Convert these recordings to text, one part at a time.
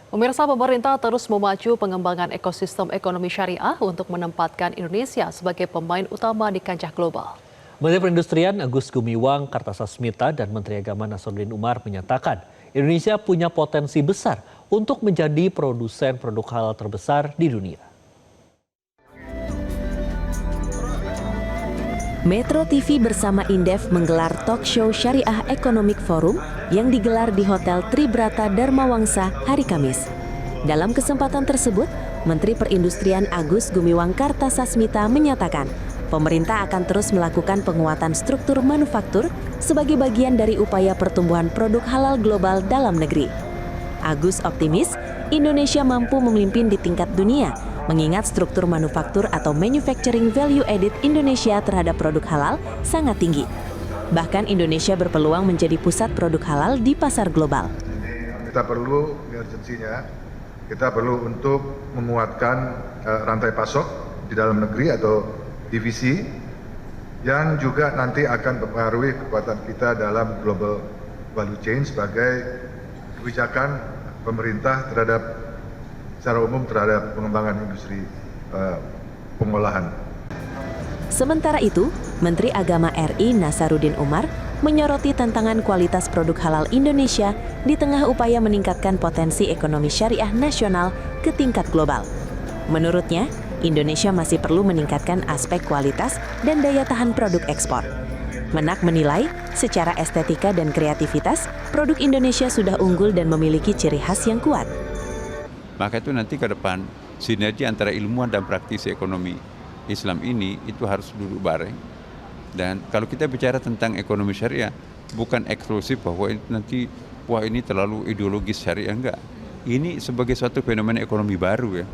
Pemirsa, pemerintah terus memacu pengembangan ekosistem ekonomi syariah untuk menempatkan Indonesia sebagai pemain utama di kancah global. Menteri Perindustrian Agus Gumiwang Kartasasmita dan Menteri Agama Nasruddin Umar menyatakan Indonesia punya potensi besar untuk menjadi produsen produk halal terbesar di dunia. Metro TV bersama Indef menggelar talk show Syariah Economic Forum yang digelar di Hotel Tribrata Dharma Wangsa hari Kamis. Dalam kesempatan tersebut, Menteri Perindustrian Agus Gumiwang Kartasasmita menyatakan pemerintah akan terus melakukan penguatan struktur manufaktur sebagai bagian dari upaya pertumbuhan produk halal global dalam negeri. Agus optimis Indonesia mampu memimpin di tingkat dunia, mengingat struktur manufaktur atau manufacturing value added Indonesia terhadap produk halal sangat tinggi. Bahkan Indonesia berpeluang menjadi pusat produk halal di pasar global. Kita perlu urgensinya, kita perlu untuk menguatkan rantai pasok di dalam negeri atau divisi yang juga nanti akan mempengaruhi kekuatan kita dalam global value chain sebagai kebijakan pemerintah secara umum terhadap pengembangan industri pengolahan. Sementara itu, Menteri Agama RI Nasruddin Umar menyoroti tantangan kualitas produk halal Indonesia di tengah upaya meningkatkan potensi ekonomi syariah nasional ke tingkat global. Menurutnya, Indonesia masih perlu meningkatkan aspek kualitas dan daya tahan produk ekspor. Menak menilai, secara estetika dan kreativitas, produk Indonesia sudah unggul dan memiliki ciri khas yang kuat. Maka itu nanti ke depan sinergi antara ilmuwan dan praktisi ekonomi Islam ini itu harus duduk bareng. Dan kalau kita bicara tentang ekonomi syariah, bukan eksklusif bahwa nanti wah ini terlalu ideologis syariah, enggak. Ini sebagai suatu fenomena ekonomi baru ya.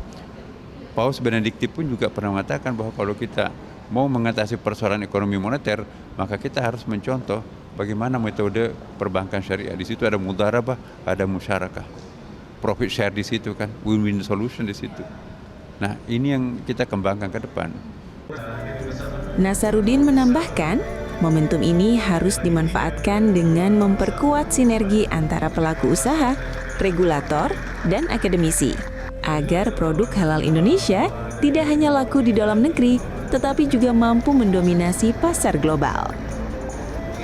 Paus Benedikti pun juga pernah mengatakan bahwa kalau kita mau mengatasi persoalan ekonomi moneter, maka kita harus mencontoh bagaimana metode perbankan syariah. Di situ ada mudharabah, ada musyarakah. Profit share di situ kan, win-win solution di situ. Nah, ini yang kita kembangkan ke depan. Nasruddin menambahkan, momentum ini harus dimanfaatkan dengan memperkuat sinergi antara pelaku usaha, regulator, dan akademisi, agar produk halal Indonesia tidak hanya laku di dalam negeri, tetapi juga mampu mendominasi pasar global.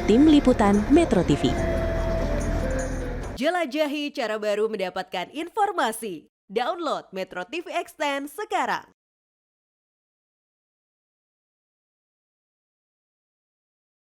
Tim Liputan Metro TV. Jelajahi cara baru mendapatkan informasi. Download Metro TV Extend sekarang.